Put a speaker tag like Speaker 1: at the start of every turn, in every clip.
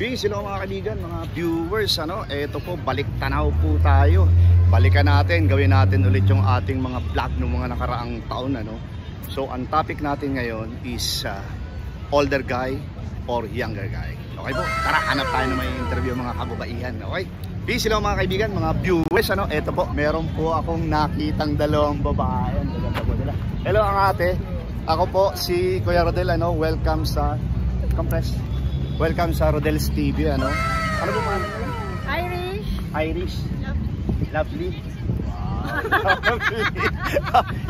Speaker 1: Peace, hello mga kaibigan, mga viewers, eto po, balik tanaw po tayo. Balikan natin, gawin natin ulit yung ating mga vlog ng mga nakaraang taon, So, ang topic natin ngayon is older guy or younger guy. Okay po, tara, hanap tayo na may interview mga kababaihan, okay? Peace, hello mga kaibigan, mga viewers, Eto po, meron po akong nakitang dalawang babae. Hello ang ate, ako po si Kuya Rodel, welcome sa Compress. Welcome sa Rodel's TV, Ano po pangalan mo?
Speaker 2: Irish.
Speaker 1: Irish? Lovely.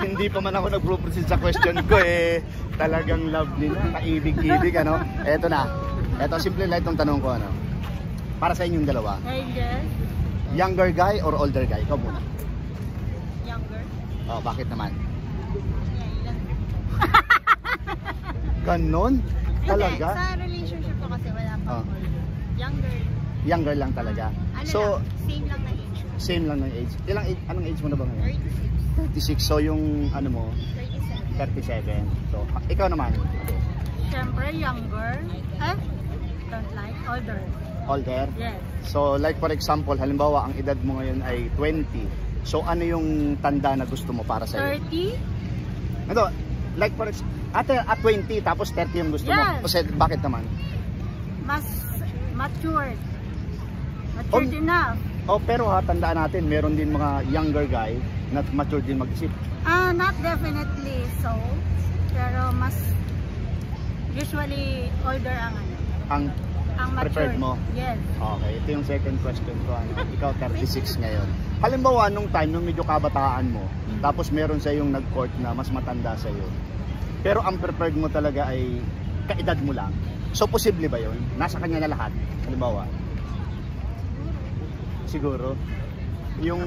Speaker 1: Hindi pa man ako nag-proceed sa question ko Talagang lovely na, kaibig-ibig, Eto na. Eto, simple lang itong tanong ko, Para sa inyong dalawa.
Speaker 2: Yes.
Speaker 1: Younger guy or older guy? Ikaw muna.
Speaker 2: Younger.
Speaker 1: Oh, bakit naman? Ganon? Talaga?
Speaker 2: Sa relationship ko kasi wala pa younger.
Speaker 1: Younger lang talaga. So,
Speaker 2: same lang na age.
Speaker 1: Same lang ng age. Anong age mo na ba ngayon?
Speaker 2: 36.
Speaker 1: 36. So yung mo?
Speaker 2: 37.
Speaker 1: 37. So ikaw naman?
Speaker 2: Siyempre younger. Don't like older.
Speaker 1: Older?
Speaker 2: Yes. So
Speaker 1: like for example, halimbawa ang edad mo ngayon ay 20. So ano yung tanda na gusto mo para sa iyo?
Speaker 2: 30?
Speaker 1: Like for example, at 20 tapos 30 yung gusto mo. Kasi bakit naman?
Speaker 2: Mas matured. Matured enough.
Speaker 1: Pero tandaan natin, meron din mga younger guy na matured din mag-isip.
Speaker 2: Not definitely so. Pero mas usually older ang
Speaker 1: preferred mo?
Speaker 2: Yes.
Speaker 1: Okay, ito yung second question ko. Ikaw 36 ngayon. Halimbawa, nung medyo kabataan mo, tapos meron sa yung nag-court na mas matanda sa iyo. Pero ang preferred mo talaga ay kaedad mo lang. So posible ba 'yon? Nasa kanya na lahat. Halimbawa. Siguro. Yung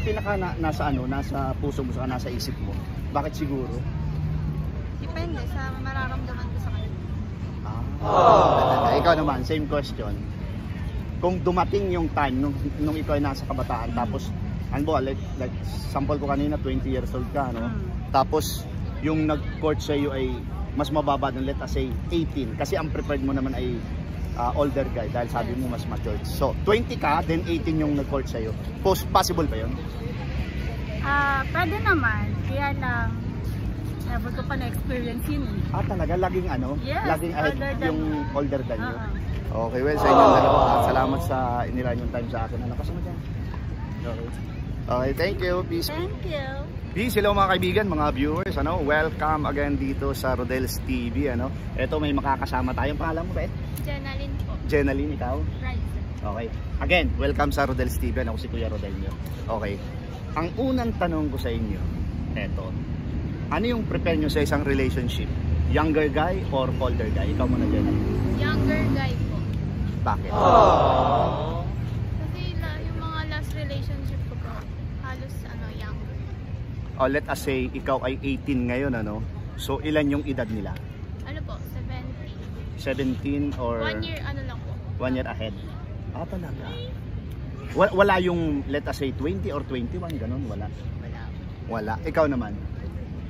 Speaker 1: pinaka nasa nasa puso mo saka nasa isip mo. Bakit siguro?
Speaker 2: Depende sa mararamdaman ko sa kanya.
Speaker 1: Ikaw naman, same question. Kung dumating yung time nung ikaw ay nasa kabataan, tapos like sample ko kanina 20 years old ka, Tapos yung nag-court sa iyo ay mas mababa ng let us say 18 kasi ang preferred mo naman ay older guy dahil sabi mo mas matured. So 20 ka, then 18 yung nag-court sa iyo. Possible ba 'yon?
Speaker 2: Pwede naman. Kaya lang never ko pa na-experience yun.
Speaker 1: Talaga laging
Speaker 2: Yes,
Speaker 1: laging ahead yung older than you. Okay, well, sa inyong dalawa, salamat sa inilaan yung time sa akin. Kasama dyan. Okay, thank you. Peace.
Speaker 2: Thank you.
Speaker 1: Peace, hello mga kaibigan, mga viewers, welcome again dito sa Rodel's TV, Ito may makakasama tayo. Pangalan mo ba?
Speaker 2: Jenaline po.
Speaker 1: Jenaline, ikaw?
Speaker 2: Right.
Speaker 1: Okay. Again, welcome sa Rodel's TV. Ako si Kuya Rodel nyo. Okay. Ang unang tanong ko sa inyo, eto. Ano yung prepare nyo sa isang relationship? Younger guy or older guy? Ikaw muna, Jenaline.
Speaker 2: Younger guy po.
Speaker 1: Bakit?
Speaker 2: Kasi yung mga last relationship ko po, halos younger.
Speaker 1: Let us say, ikaw ay 18 ngayon, So, ilan yung edad nila?
Speaker 2: Ano po?
Speaker 1: 17 or...
Speaker 2: 1 year, lang po.
Speaker 1: 1 year ahead. Talaga. Wala yung, let us say, 20 or 21, ganun? Wala. Ikaw naman?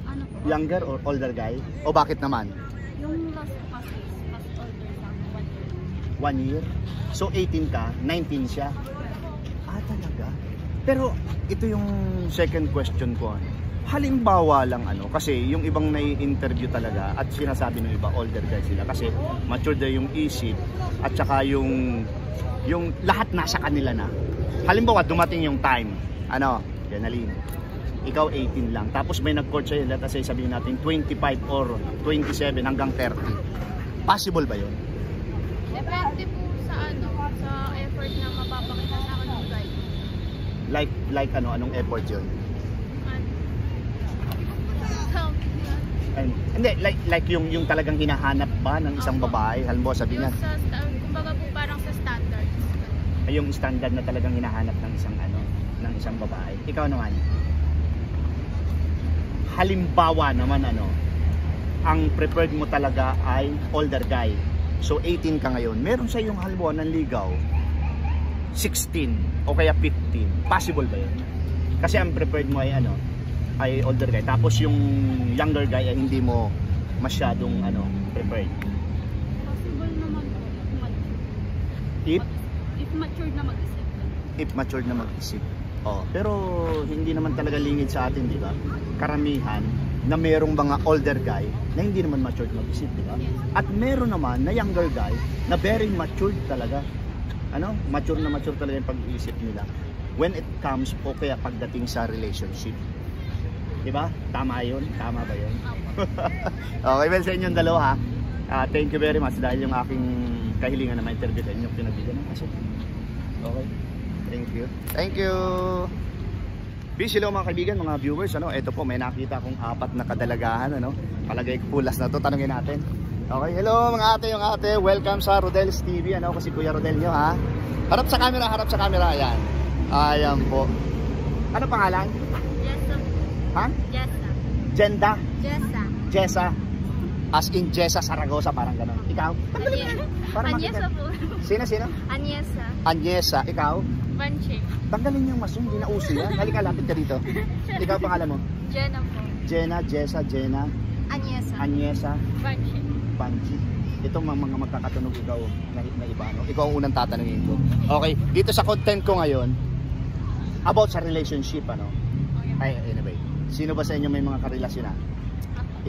Speaker 2: Ano po?
Speaker 1: Younger or older guy? O bakit naman?
Speaker 2: Yung last older lang,
Speaker 1: 1 year? So, 18 ka, 19 siya? Talaga? Pero, ito yung second question ko, Halimbawa lang, kasi yung ibang nai-interview talaga at sinasabi ng iba, older guys sila kasi matured na yung isip at saka yung lahat nasa kanila na. Halimbawa, dumating yung time, Jenaline, ikaw 18 lang, tapos may nag-court sa'yo, let us say, sabihin natin 25 or 27 hanggang 30. Possible ba yun?
Speaker 2: Depende po sa sa effort na mapapakita sa akin ng guy.
Speaker 1: Like anong effort yun? Hindi, like yung talagang hinahanap ba ng isang babae? Halimbawa sabi niya,
Speaker 2: kumbaga po parang sa standard.
Speaker 1: Yung standard na talagang hinahanap ng isang babae. Ikaw naman. Halimbawa naman ang preferred mo talaga ay older guy. So 18 ka ngayon. Meron sa yung halimbawa ng ligaw 16 o kaya 15. Possible ba 'yun? Kasi ang preferred mo ay older guy, tapos yung younger guy ay hindi mo masyadong preferred.
Speaker 2: Possible naman po.
Speaker 1: If?
Speaker 2: If matured na mag-isip.
Speaker 1: If matured na mag-isip. Oh, pero hindi naman talaga lingid sa atin, di ba? Karamihan na merong mga older guy na hindi naman matured mag-isip, di ba? At meron naman na younger guy na very matured talaga. Ano? Mature na mature talaga yung pag-iisip nila when it comes o kaya pagdating sa relationship. Di ba? Tama yun? Tama ba yun? Okay, well, sa inyong dalawa ha. Thank you very much dahil yung aking kahilingan na ma-interview sa inyo pinabigyan ng kaso. Okay. Thank you. Thank you. Peace, hello mga kaibigan, mga viewers. Ito po, may nakita akong 4 na kadalagahan. Palagay ko pulas na to. Tanungin natin. Okay, hello mga ate, yung ate. Welcome sa Rodel's TV. Ako si Kuya Rodel nyo ha. Harap sa camera, harap sa camera. Ayan. Ayan po. Ano pangalan?
Speaker 2: Jessa.
Speaker 1: Ha?
Speaker 2: Jessa.
Speaker 1: Jenda?
Speaker 2: Jessa.
Speaker 1: Jessa. As in Jessa Saragosa, parang gano'n. Ikaw?
Speaker 2: Anyesa po.
Speaker 1: Sino?
Speaker 2: Anyesa.
Speaker 1: Anyesa. Ikaw?
Speaker 2: Banche.
Speaker 1: Tanggalin yung maso, hindi na uso yan. Halika, lapit ka dito. Ikaw pangalan mo?
Speaker 2: Jenna po.
Speaker 1: Jenna, Jessa, Jenna.
Speaker 2: Anyesa.
Speaker 1: Anyesa.
Speaker 2: Banche.
Speaker 1: Panji. Ito mga magkakatunog ikaw na iba. Ikaw ang unang tatanungin ko. Okay, dito sa content ko ngayon, about sa relationship, Ay, anyway. Sino ba sa inyo may mga karelasyon na?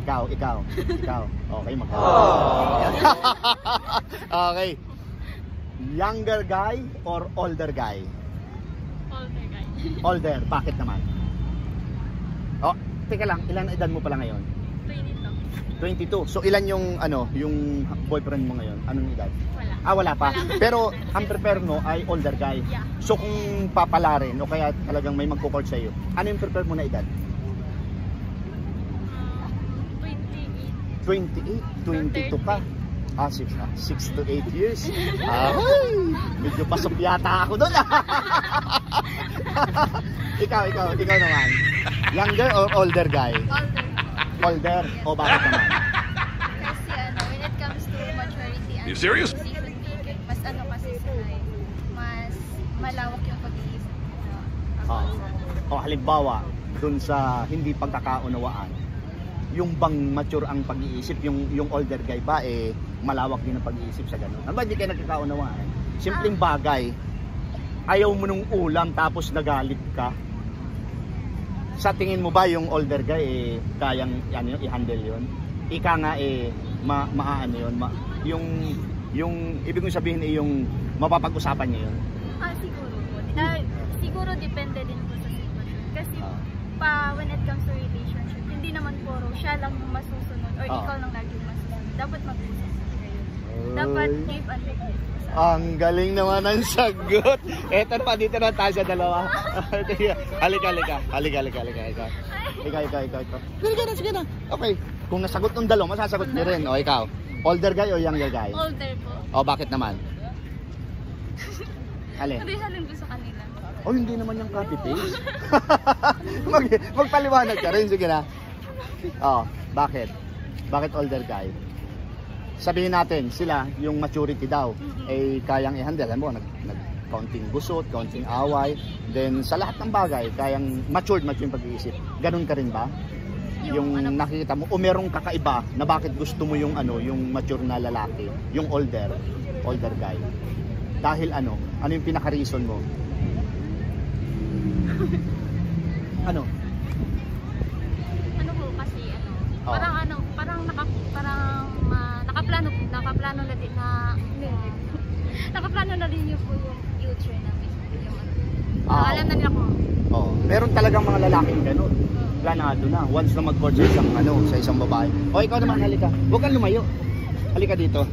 Speaker 1: Ikaw. Okay, Okay. Younger guy or older guy?
Speaker 2: Older guy.
Speaker 1: Older. Bakit naman? Oh, teka lang. Ilan edad mo pala ngayon? 22. So ilan yung yung boyfriend mo ngayon? Anong edad?
Speaker 2: Wala.
Speaker 1: Wala pa. Pero ang prepare mo ay older guy.
Speaker 2: Yeah.
Speaker 1: So kung papalarin o kaya talagang may magko-court sa iyo, ano yung prepare mo na edad? 28. 22 ka. 6 to 8 years. Medyo pasok yata ako doon. Ikaw naman. Younger or older guy? Older. O bakit naman?
Speaker 2: Kasi when it comes to maturity and
Speaker 3: You serious?
Speaker 2: decision making, mas kasi sila mas malawak yung pag-iisip.
Speaker 1: Halimbawa, dun sa hindi pagkakaunawaan, yung bang mature ang pag-iisip, yung older guy ba malawak din ang pag-iisip sa ganun? Ano ba hindi kayo nagkakaunawaan? Simpleng bagay, ayaw mo nung ulam tapos nagalit ka. Sa tingin mo ba yung older guy kayang i-handle yun? Ika nga maano yun, yung ibig kong sabihin yung mapapag-usapan niya yun.
Speaker 2: Siguro po. Siguro depende din po sa sitwasyon. Kasi when it comes to relationship, hindi naman puro siya lang yung masusunod or ikaw lang lagi yung masusunod. Dapat mag-usap kayo. Dapat give and take.
Speaker 1: Ang galing naman ang sagot. Eto pa, dito na tayo sa dalawa. Halika. Ikaw. Sige na. Okay. Kung nasagot ng dalawa, masasagot niyo rin. O ikaw, older guy o younger guy?
Speaker 2: Older po.
Speaker 1: O bakit naman? Alin?
Speaker 2: Hindi siya ko sa kanila.
Speaker 1: O hindi naman yung copy-paste. Magpaliwanag ka rin. Sige na. O, bakit? Bakit older guy? Sabihin natin, sila, yung maturity daw, kayang i-handle. Alam mo, nag-counting busot, counting away, then sa lahat ng bagay, kayang matured yung pag-iisip. Ganun ka rin ba? Yung nakikita mo, o merong kakaiba na bakit gusto mo yung yung mature na lalaki, yung older guy. Dahil ano yung pinaka-reason mo? Ano
Speaker 2: po kasi nakaplano na din yung future namin. Alam na nila kung
Speaker 1: Meron talagang mga lalaking ganun. Planado na once na mag-court sa isang babae. O ikaw naman, halika. Huwag kang lumayo. Halika dito.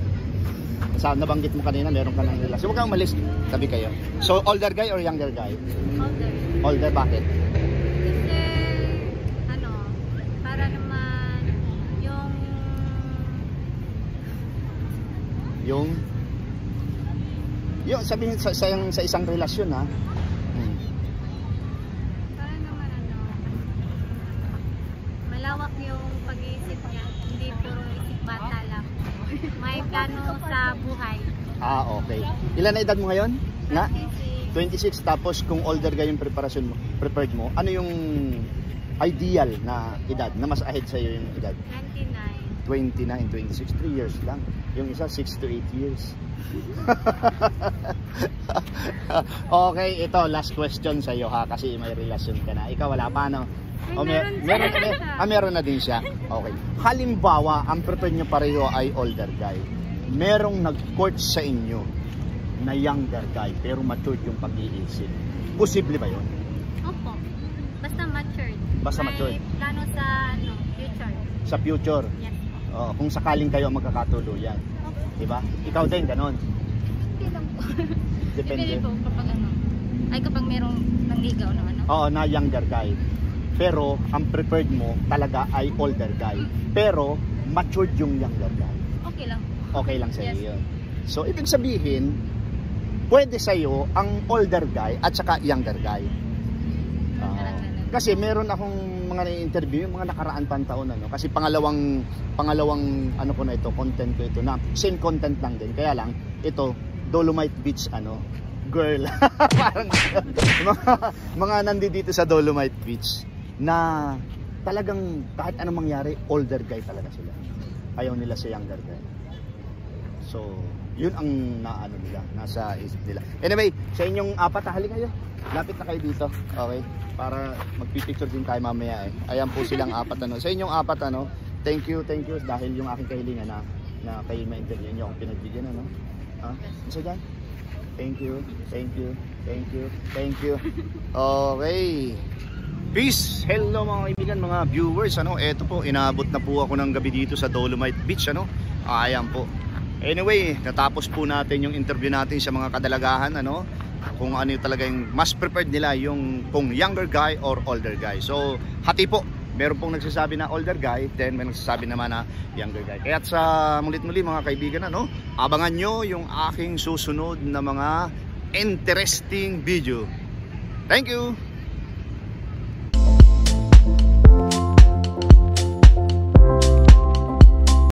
Speaker 1: Sa nabanggit mo kanina, meron ka ng relasyon. Huwag kang umalis. Tabi kayo. So, older guy or younger guy?
Speaker 2: older.
Speaker 1: Older, bakit?
Speaker 2: Kasi para naman
Speaker 1: yung sabihin sa isang relasyon ha.
Speaker 2: Para naman malawak yung pag-iisip niya, hindi puro isip bata lang. May plano sa buhay.
Speaker 1: Okay. Ilan na edad mo ngayon? Na?
Speaker 2: 26.
Speaker 1: 26. Tapos kung older guy yung prepared mo, ano yung ideal na edad na mas ahead sa iyo yung edad?
Speaker 2: 29.
Speaker 1: 29, 26, 3 years lang. Yung isa 6 to 8 years. Okay, ito last question sa iyo ha, kasi may relasyon ka na. Ikaw wala pa, no? Meron na din siya. Okay. Halimbawa, ang preferred nyo pareho ay older guy. Merong nag-court sa inyo na younger guy pero matured yung pag-iisip. Posible ba yun?
Speaker 2: Opo. Basta matured.
Speaker 1: Basta matured.
Speaker 2: May plano sa future.
Speaker 1: Sa future?
Speaker 2: Yes.
Speaker 1: Kung sakaling kayo magkakatuluyan.
Speaker 2: Opo.
Speaker 1: Diba? Ikaw din, ganon.
Speaker 2: Hindi lang po.
Speaker 1: Depende.
Speaker 2: po kapag kapag merong nangligaw na
Speaker 1: Oo, na younger guy. Pero ang preferred mo talaga ay older guy. Pero matured yung younger guy.
Speaker 2: Okay lang.
Speaker 1: Okay lang sa
Speaker 2: Yes.
Speaker 1: iyo. So ibig sabihin, pwede sa iyo ang older guy at saka younger guy. Kasi meron akong mga na-interview, yung mga nakaraan pang taon kasi pangalawang ano ko na ito, content ko ito na same content lang din. Kaya lang ito Dolomite Beach girl. Parang mga nandito sa Dolomite Beach na talagang kahit anong mangyari, older guy talaga sila. Ayaw nila sa younger guy. So, yun ang naano nila, nasa isip nila. Anyway, sa inyong apat, halika kayo. Lapit na kayo dito. Okay? Para magpipicture din tayo mamaya Ayan po silang apat Sa inyong apat thank you dahil yung aking kahilingan na kayo ma-interview nyo akong pinagbigyan Isa dyan? Thank you. Okay. Peace! Hello mga kaibigan, mga viewers Ito po, inaabot na po ako ng gabi dito sa Dolomite Beach Ayan po. Anyway, natapos po natin yung interview natin sa mga kadalagahan kung ano talaga yung mas preferred nila, yung kung younger guy or older guy. So, hati po. Meron pong nagsasabi na older guy, then may nagsasabi naman na younger guy. Kaya sa mulit-muli mga kaibigan abangan nyo yung aking susunod na mga interesting video. Thank you!